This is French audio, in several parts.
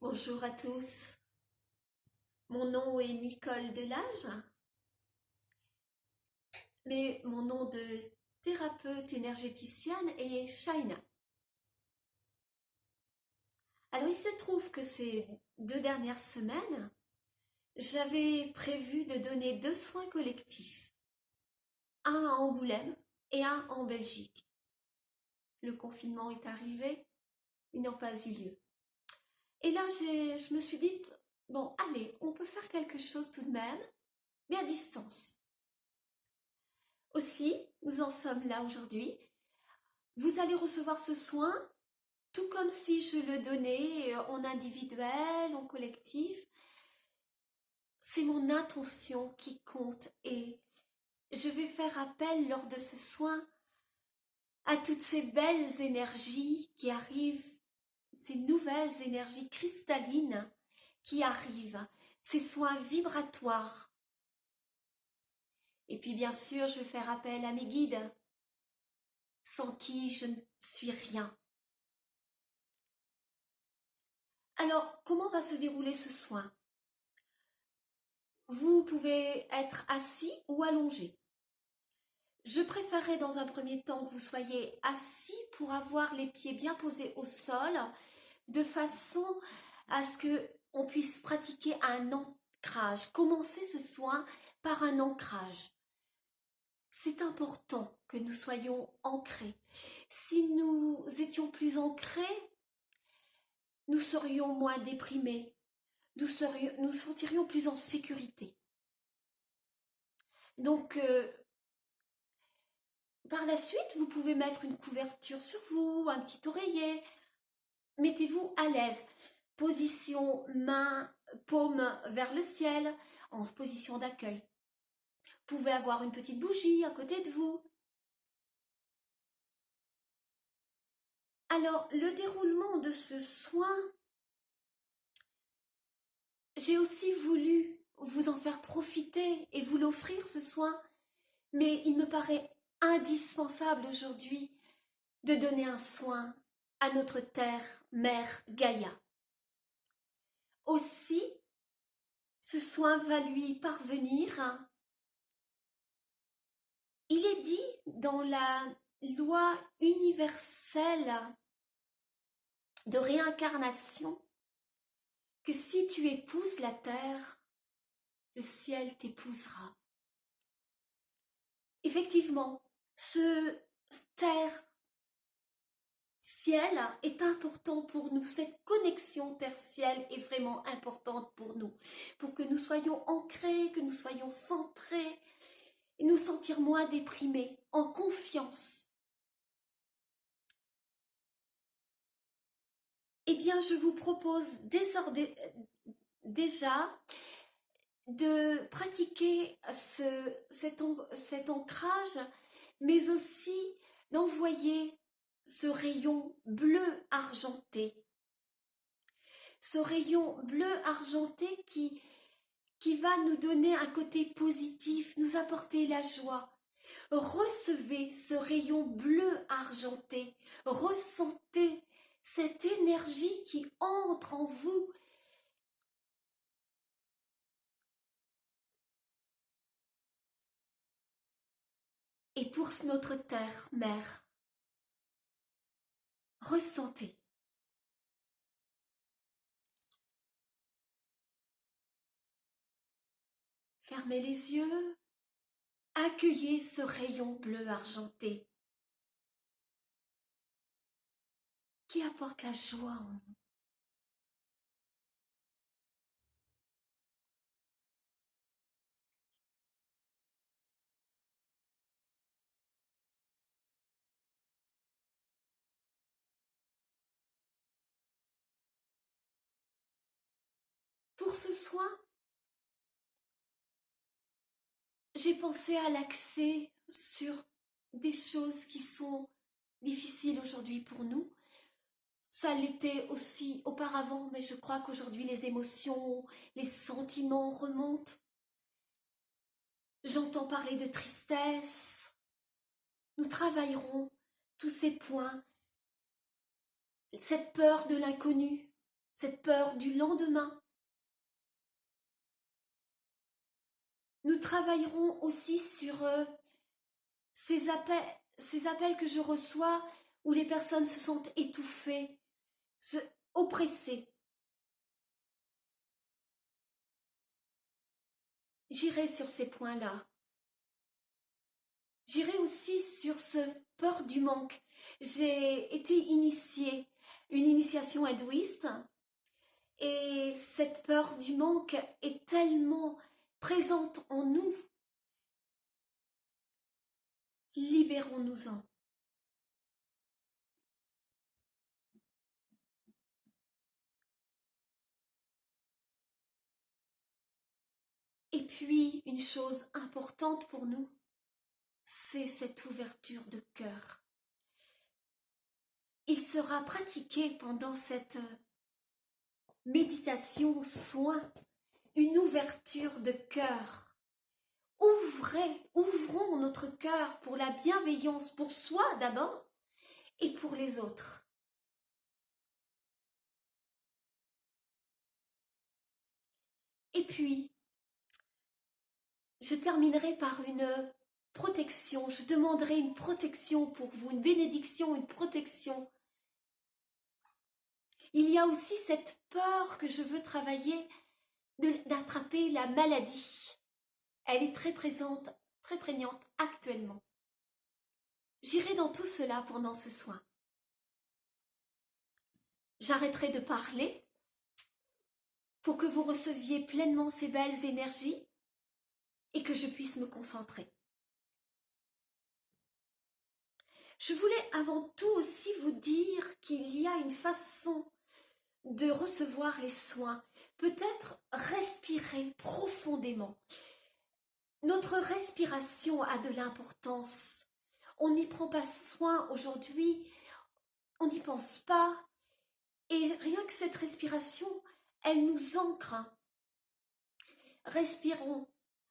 Bonjour à tous, mon nom est Nicole Delage, mais mon nom de thérapeute énergéticienne est Shaina. Alors il se trouve que ces 2 dernières semaines, j'avais prévu de donner 2 soins collectifs, un à Angoulême et un en Belgique. Le confinement est arrivé, ils n'ont pas eu lieu. Et là, je me suis dit, bon, allez, on peut faire quelque chose tout de même, mais à distance. Aussi, nous en sommes là aujourd'hui. Vous allez recevoir ce soin tout comme si je le donnais en individuel, en collectif. C'est mon intention qui compte et je vais faire appel lors de ce soin à toutes ces belles énergies qui arrivent, ces nouvelles énergies cristallines qui arrivent, ces soins vibratoires. Et puis bien sûr, je vais faire appel à mes guides, sans qui je ne suis rien. Alors, comment va se dérouler ce soin? Vous pouvez être assis ou allongé. Je préférerais dans un premier temps que vous soyez assis pour avoir les pieds bien posés au sol, de façon à ce qu'on puisse pratiquer un ancrage. Commencer ce soin par un ancrage. C'est important que nous soyons ancrés. Si nous étions plus ancrés, nous serions moins déprimés. Nous sentirions plus en sécurité. Donc, par la suite, vous pouvez mettre une couverture sur vous, un petit oreiller. Mettez-vous à l'aise. Position main, paume vers le ciel, en position d'accueil. Vous pouvez avoir une petite bougie à côté de vous. Alors, le déroulement de ce soin, j'ai aussi voulu vous en faire profiter et vous l'offrir ce soin, mais il me paraît indispensable aujourd'hui de donner un soin à notre terre, mère Gaïa. Aussi, ce soin va lui parvenir. Il est dit dans la loi universelle de réincarnation que si tu épouses la terre, le ciel t'épousera. Effectivement, ce terre ciel est important pour nous. Cette connexion terre-ciel est vraiment importante pour nous, pour que nous soyons ancrés, que nous soyons centrés et nous sentir moins déprimés, en confiance. Eh bien, je vous propose déjà de pratiquer cet ancrage, mais aussi d'envoyer ce rayon bleu argenté. Ce rayon bleu argenté qui va nous donner un côté positif, nous apporter la joie. Recevez ce rayon bleu argenté, ressentez cette énergie qui entre en vous. Et pour notre terre, mère, ressentez. Fermez les yeux, accueillez ce rayon bleu argenté qui apporte la joie en nous. Pour ce soin, j'ai pensé à l'axer sur des choses qui sont difficiles aujourd'hui pour nous. Ça l'était aussi auparavant, mais je crois qu'aujourd'hui les émotions, les sentiments remontent. J'entends parler de tristesse. Nous travaillerons tous ces points, cette peur de l'inconnu, cette peur du lendemain. Nous travaillerons aussi sur ces appels que je reçois où les personnes se sentent étouffées, oppressées. J'irai sur ces points-là. J'irai aussi sur ce peur du manque. J'ai été initiée, une initiation hindouiste, et cette peur du manque est tellement présente en nous. Libérons-nous-en. Et puis, une chose importante pour nous, c'est cette ouverture de cœur. Il sera pratiqué pendant cette méditation, soin, une ouverture de cœur. Ouvrons notre cœur pour la bienveillance, pour soi d'abord et pour les autres. Et puis, je terminerai par une protection. Je demanderai une protection pour vous, une bénédiction, une protection. Il y a aussi cette peur que je veux travailler d'attraper la maladie. Elle est très présente, très prégnante actuellement. J'irai dans tout cela pendant ce soin. J'arrêterai de parler pour que vous receviez pleinement ces belles énergies et que je puisse me concentrer. Je voulais avant tout aussi vous dire qu'il y a une façon de recevoir les soins. Peut-être respirer profondément. Notre respiration a de l'importance. On n'y prend pas soin aujourd'hui, on n'y pense pas. Et rien que cette respiration, elle nous ancre. Respirons,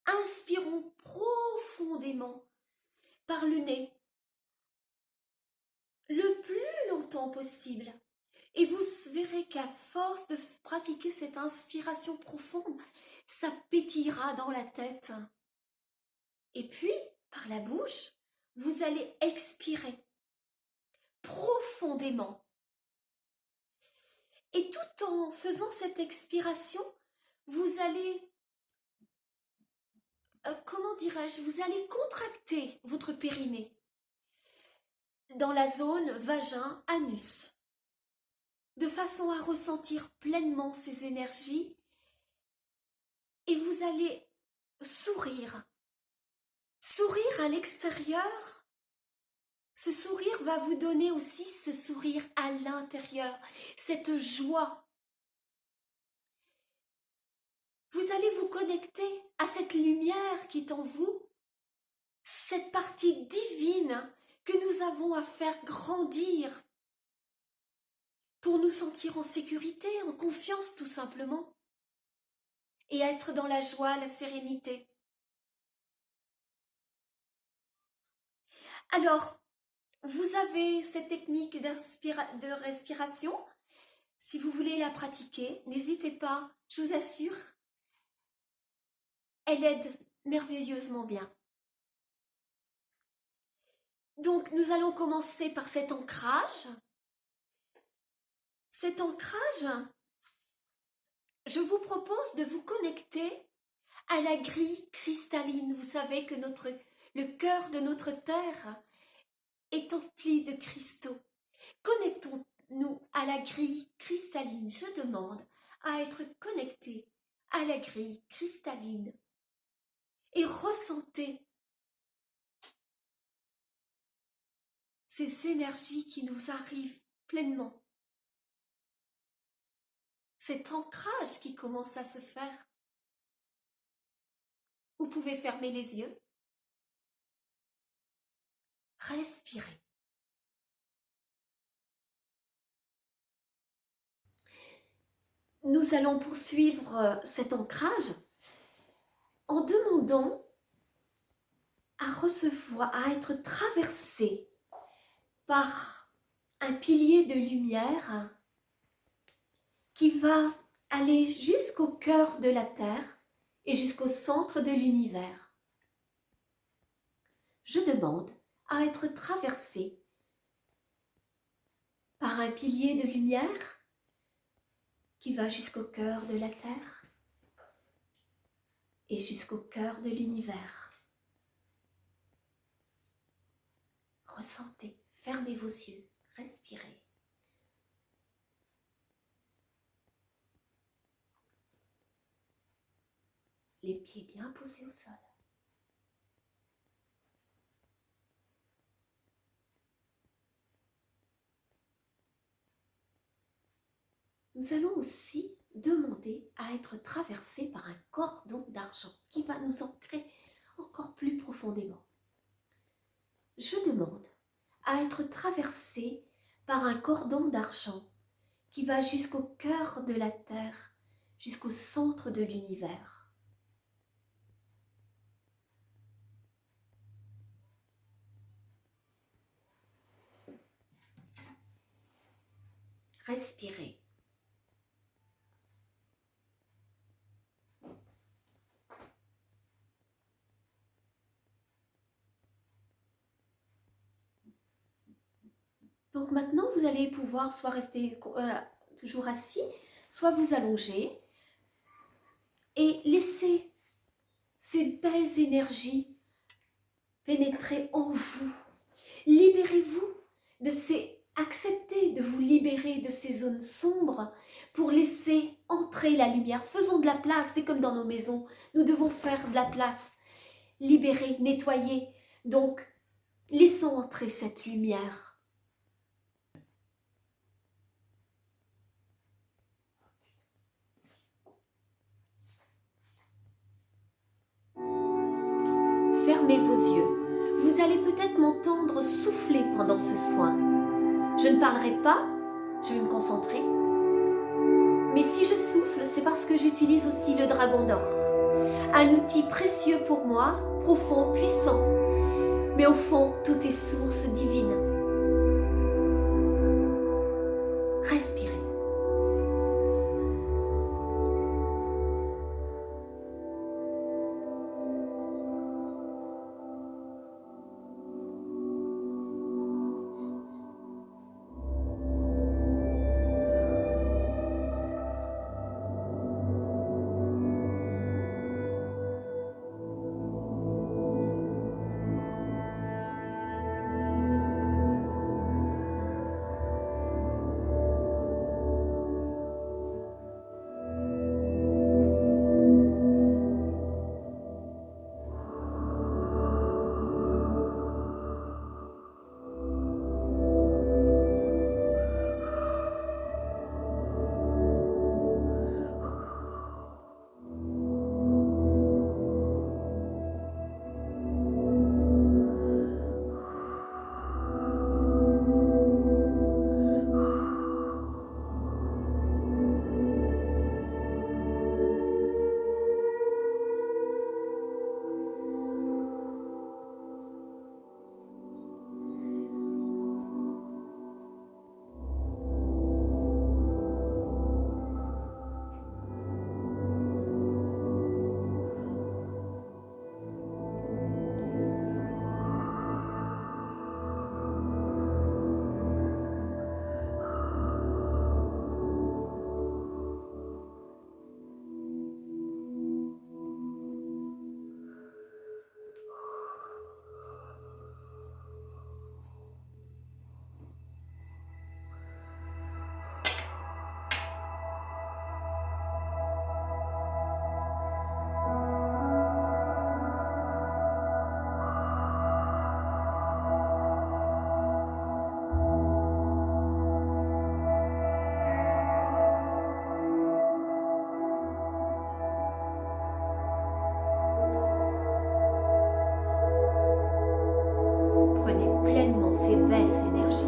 inspirons profondément par le nez, le plus longtemps possible. Et vous verrez qu'à force de pratiquer cette inspiration profonde, ça pétillera dans la tête. Et puis, par la bouche, vous allez expirer profondément. Et tout en faisant cette expiration, vous allez, vous allez contracter votre périnée dans la zone vagin-anus, de façon à ressentir pleinement ces énergies, et vous allez sourire. Sourire à l'extérieur, ce sourire va vous donner aussi ce sourire à l'intérieur, cette joie. Vous allez vous connecter à cette lumière qui est en vous, cette partie divine que nous avons à faire grandir pour nous sentir en sécurité, en confiance tout simplement, et être dans la joie, la sérénité. Alors, vous avez cette technique de respiration. Si vous voulez la pratiquer, n'hésitez pas, je vous assure, elle aide merveilleusement bien. Donc, nous allons commencer par cet ancrage. Cet ancrage, je vous propose de vous connecter à la grille cristalline. Vous savez que le cœur de notre Terre est empli de cristaux. Connectons-nous à la grille cristalline. Je demande à être connecté à la grille cristalline et ressentez ces énergies qui nous arrivent pleinement. Cet ancrage qui commence à se faire. Vous pouvez fermer les yeux. Respirez. Nous allons poursuivre cet ancrage en demandant à recevoir, à être traversé par un pilier de lumière qui va aller jusqu'au cœur de la Terre et jusqu'au centre de l'univers. Je demande à être traversé par un pilier de lumière qui va jusqu'au cœur de la Terre et jusqu'au cœur de l'univers. Ressentez, fermez vos yeux, respirez. Les pieds bien posés au sol. Nous allons aussi demander à être traversés par un cordon d'argent qui va nous ancrer encore plus profondément. Je demande à être traversé par un cordon d'argent qui va jusqu'au cœur de la Terre, jusqu'au centre de l'univers. Respirez. Donc maintenant, vous allez pouvoir soit rester toujours assis, soit vous allonger et laisser ces belles énergies pénétrer en vous. Libérez-vous de ces... Acceptez de vous libérer de ces zones sombres pour laisser entrer la lumière. Faisons de la place, c'est comme dans nos maisons. Nous devons faire de la place. Libérer, nettoyer. Donc, laissons entrer cette lumière. Fermez vos yeux. Vous allez peut-être m'entendre souffler pendant ce soin. Je ne parlerai pas, je vais me concentrer. Mais si je souffle, c'est parce que j'utilise aussi le dragon d'or. Un outil précieux pour moi, profond, puissant. Mais au fond, tout est source divine. Respirez. Prenez pleinement ces belles énergies.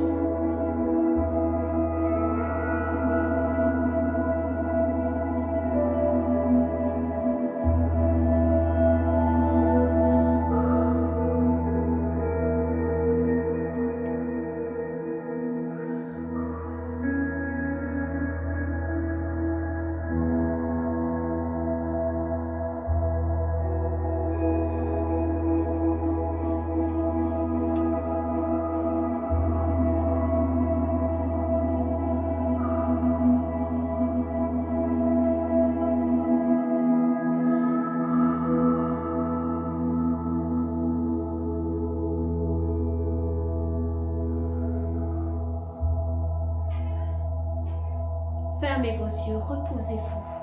Fermez vos yeux, reposez-vous.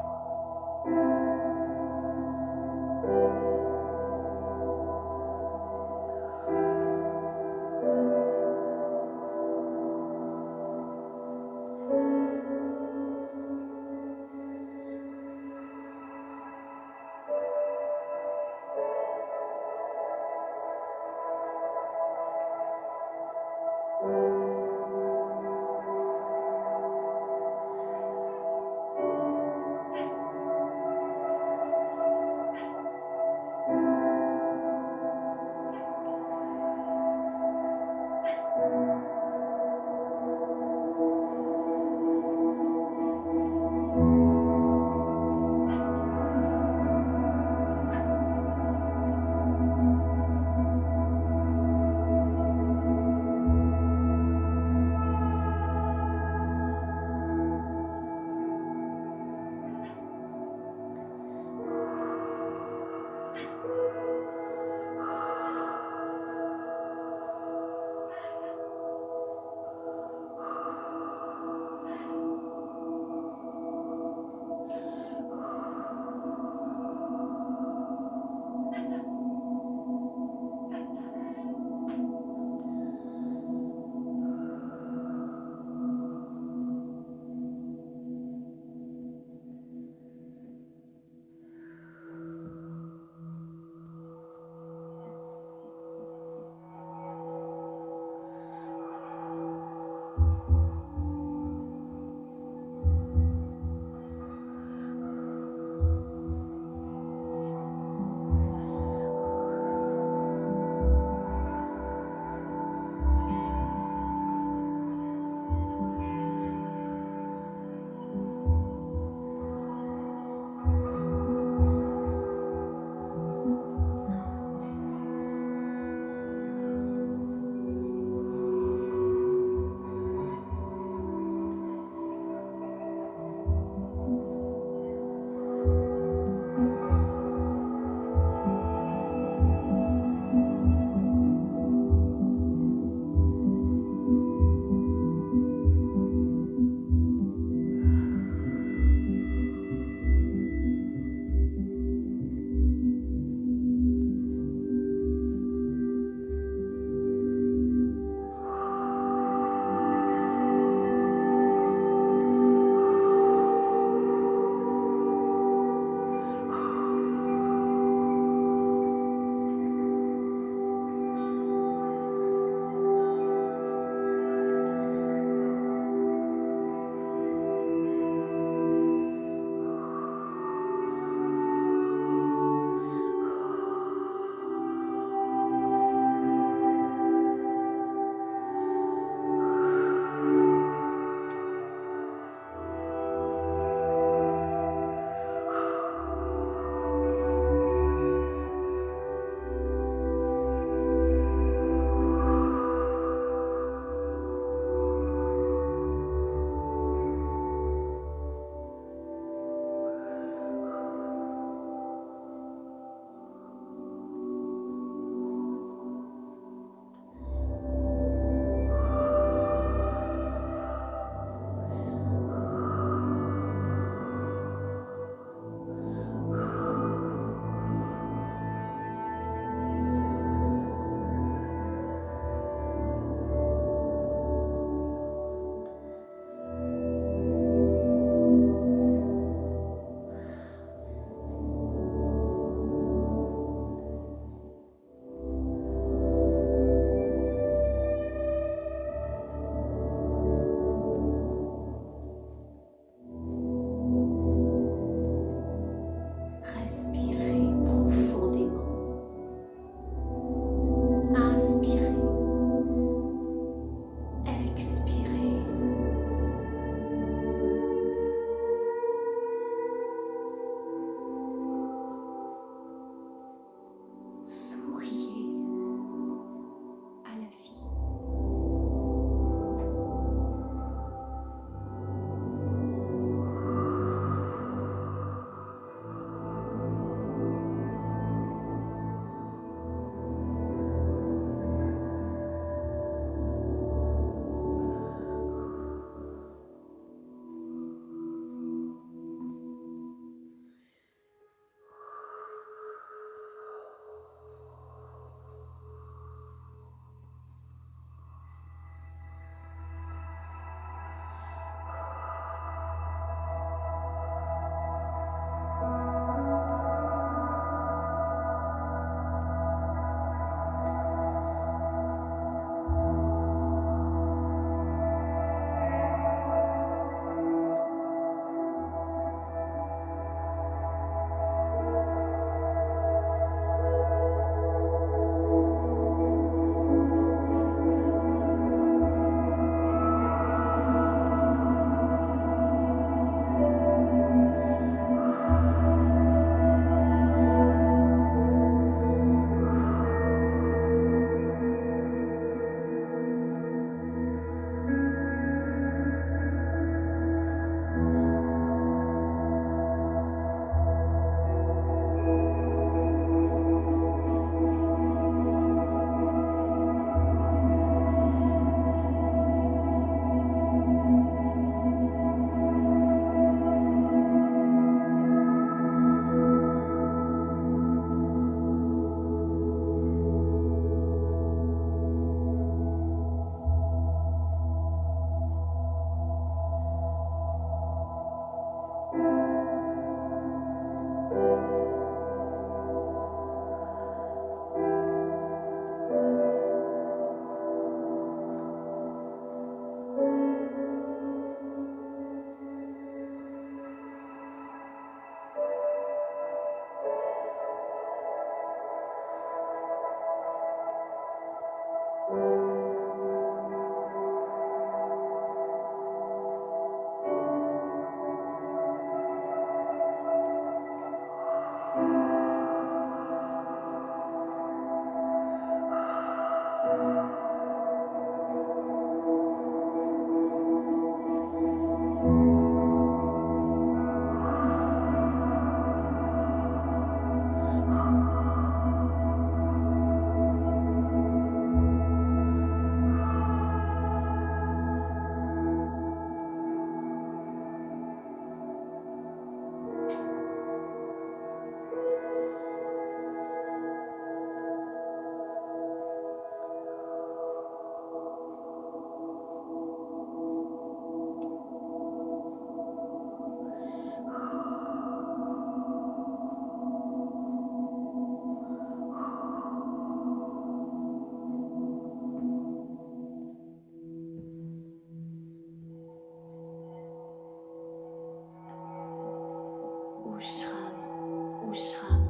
Ushram, Ushram,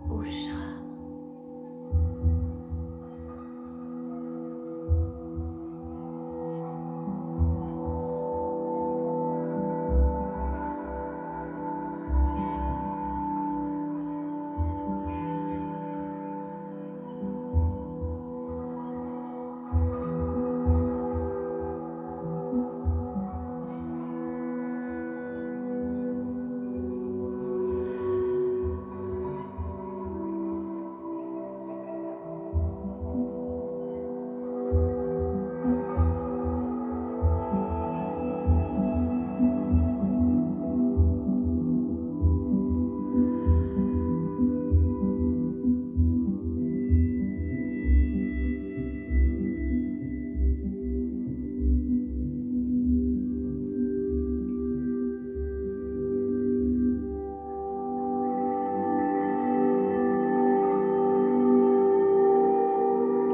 Ushram.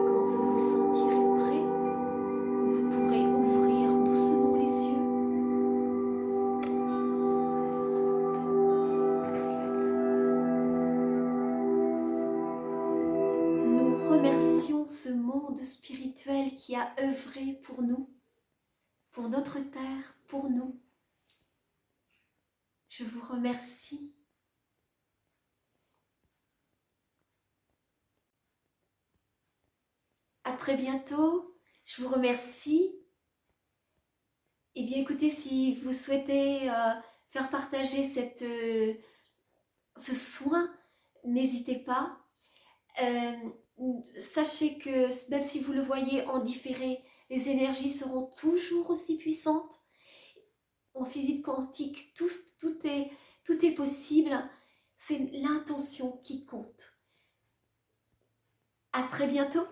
Quand vous vous sentirez prêt, vous pourrez ouvrir doucement les yeux. Nous remercions ce monde spirituel qui a œuvré pour nous, pour notre terre, pour nous. Je vous remercie. À très bientôt. Je vous remercie. Eh bien, écoutez, si vous souhaitez faire partager ce soin, n'hésitez pas. Sachez que même si vous le voyez en différé, les énergies seront toujours aussi puissantes. En physique quantique, tout est possible. C'est l'intention qui compte. À très bientôt.